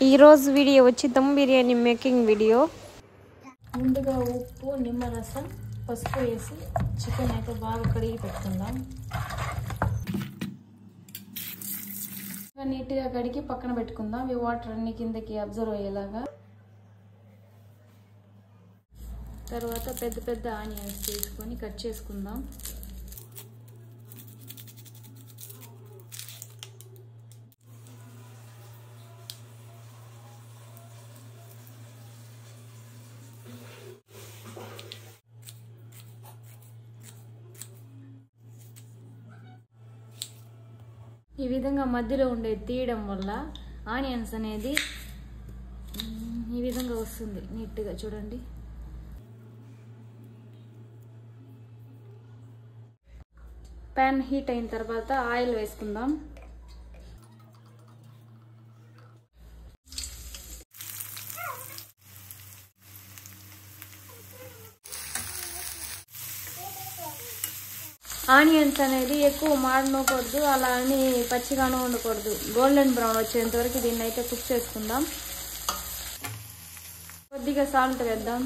ఈ రోజు వీడియో వచ్చి దమ్ బిర్యానీ మేకింగ్ వీడియో. ముందుగా ఉప్పు, నిమ్మరసం, పసుపు వేసి చికెన్ అయితే బాగా కడిగి పెట్టుకుందాం. నీట్గా కడిగి పక్కన పెట్టుకుందాం. ఈ వాటర్ అన్ని కిందకి అబ్జర్వ్ అయ్యేలాగా. తర్వాత పెద్ద పెద్ద ఆనియన్స్ తీసుకొని కట్ చేసుకుందాం. ఈ విధంగా మధ్యలో ఉండేది తీయడం వల్ల ఆనియన్స్ అనేది ఈ విధంగా వస్తుంది నీట్గా. చూడండి. ప్యాన్ హీట్ అయిన తర్వాత ఆయిల్ వేసుకుందాం. ఆనియన్స్ అనేది ఎక్కువ మాడనకూడదు, అలా అని పచ్చిగాను ఉండకూడదు. గోల్డెన్ బ్రౌన్ వచ్చేంత వరకు దీన్ని అయితే కుక్ చేసుకుందాం. కొద్దిగా సాల్ట్ వేద్దాం.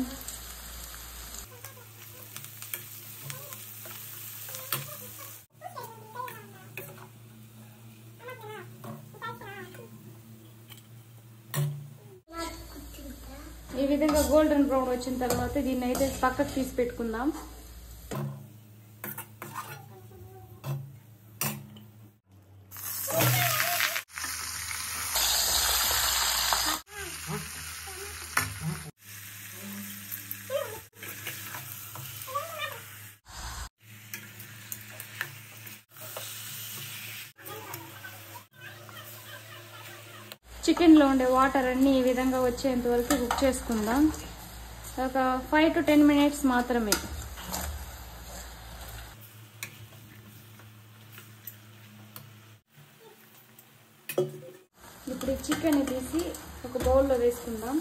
ఈ విధంగా గోల్డెన్ బ్రౌన్ వచ్చిన తర్వాత దీన్ని అయితే పక్కకు తీసి పెట్టుకుందాం. చికెన్లో ఉండే వాటర్ అన్ని ఈ విధంగా వచ్చేంత వరకు కుక్ చేసుకుందాం. ఒక 5 to 10 minutes మాత్రమే. ఇప్పుడు ఈ చికెన్ తీసి ఒక బౌల్లో వేసుకుందాం.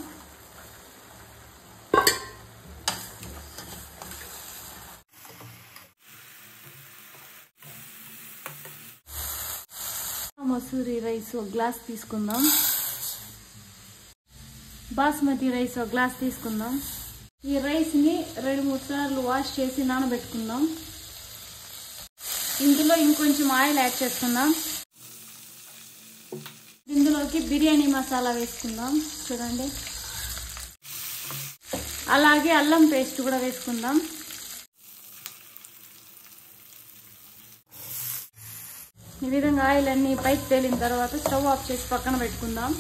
మసూరి రైస్ ఒక గ్లాస్ తీసుకుందాం. బాస్మతి రైస్ ఒక గ్లాస్ తీసుకుందాం. ఈ రైస్ని 2-3 సార్లు వాష్ చేసి నానబెట్టుకుందాం. ఇందులో ఇంకొంచెం ఆయిల్ యాడ్ చేసుకుందాం. ఇందులోకి బిర్యానీ మసాలా వేసుకుందాం. చూడండి. అలాగే అల్లం పేస్ట్ కూడా వేసుకుందాం. ఈ విధంగా ఆయిల్ అన్ని పైకి తేలిన తర్వాత స్టవ్ ఆఫ్ చేసి పక్కన పెట్టుకుందాం.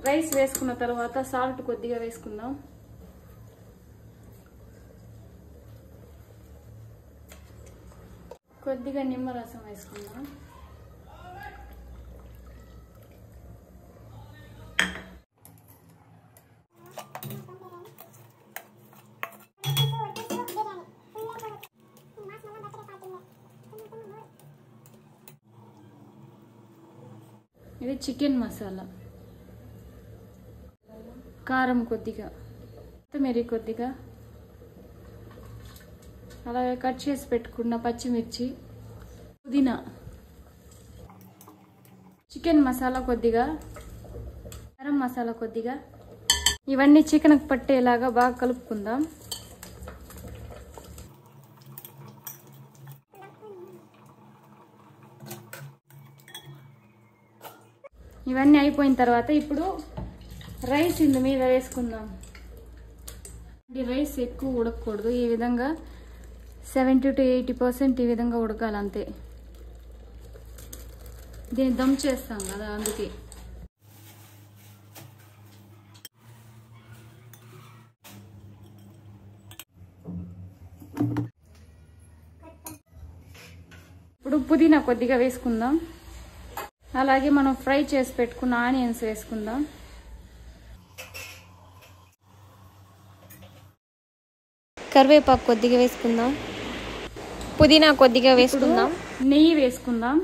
రైస్ వేసుకున్న తర్వాత సాల్ట్ కొద్దిగా వేసుకుందాం. కొద్దిగా నిమ్మరసం వేసుకుందాం. ఇది చికెన్ మసాలా, కారం కొద్దిగా, కొత్తిమీర కొద్దిగా, అలాగే కట్ చేసి పెట్టుకున్న పచ్చిమిర్చి, పుదీనా, చికెన్ మసాలా కొద్దిగా, గరం మసాలా కొద్దిగా, ఇవన్నీ చికెన్కి పట్టేలాగా బాగా కలుపుకుందాం. ఇవన్నీ అయిపోయిన తర్వాత ఇప్పుడు రైస్ ఇందు మీద వేసుకుందాం. ఈ రైస్ ఎక్కువ ఉడకకూడదు. ఈ విధంగా 70 to 80% ఈ విధంగా ఉడకాలి అంతే. దీన్ని దమ్ చేస్తాం కదా, అందుకే. ఇప్పుడు పుదీనా కొద్దిగా వేసుకుందాం. అలాగే మనం ఫ్రై చేసి పెట్టుకున్న ఆనియన్స్ వేసుకుందాం. కరివేపాకు కొద్దిగా వేసుకుందాం. పుదీనా కొద్దిగా వేసుకుందాం. నెయ్యి వేసుకుందాం.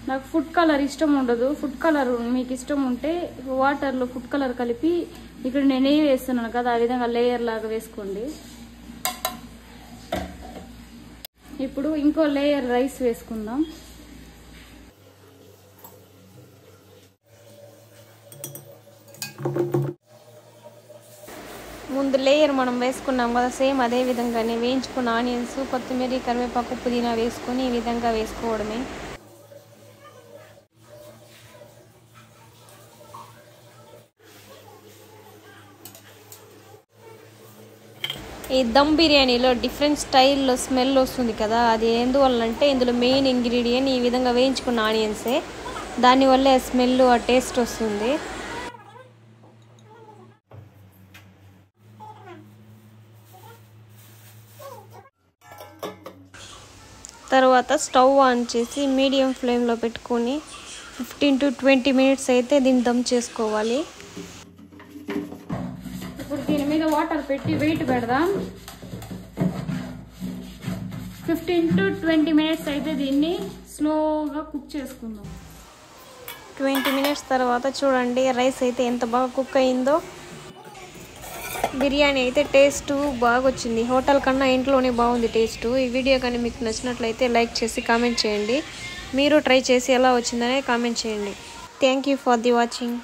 నాకు ఫుడ్ కలర్ ఇష్టం ఉండదు. ఫుడ్ కలర్ మీకు ఇష్టం ఉంటే వాటర్లో ఫుడ్ కలర్ కలిపి ఇక్కడ నేను నెయ్యి వేస్తున్నాను కదా, ఆ విధంగా లేయర్ లాగా వేసుకోండి. ఇప్పుడు ఇంకో లేయర్ రైస్ వేసుకుందాం. ముందు లేయర్ మనం వేసుకున్నాం కదా, సేమ్ అదే విధంగానే వేయించుకున్న ఆనియన్స్, కొత్తిమీర, కరివేపాకు, పుదీనా వేసుకొని ఈ విధంగా వేసుకోవడమే. ఈ దమ్ బిర్యానీలో డిఫరెంట్ స్టైల్లో స్మెల్ వస్తుంది కదా, అది ఎందువల్లంటే ఇందులో మెయిన్ ఇంగ్రీడియంట్ ఈ విధంగా వేయించుకున్న ఆనియన్సే. దానివల్లే ఆ స్మెల్, ఆ టేస్ట్ వస్తుంది. తర్వాత స్టవ్ ఆన్ చేసి మీడియం ఫ్లేమ్లో పెట్టుకొని 15 to 20 మినిట్స్ అయితే దీన్ని దమ్ చేసుకోవాలి. ఇప్పుడు దీని మీద వాటర్ పెట్టి వెయిట్ పెడదాం. 15 to 20 మినిట్స్ అయితే దీన్ని స్లోగా కుక్ చేసుకుందాం. 20 మినిట్స్ తర్వాత చూడండి రైస్ అయితే ఎంత బాగా కుక్ అయిందో. బిర్యానీ అయితే టేస్ట్ బాగా వచ్చింది. హోటల్ కన్నా ఇంట్లోనే బాగుంది టేస్ట్. ఈ వీడియో కానీ మీకు నచ్చినట్లయితే లైక్ చేసి కామెంట్ చేయండి. మీరు ట్రై చేసి ఎలా వచ్చిందనే కామెంట్ చేయండి. Thank you for the watching.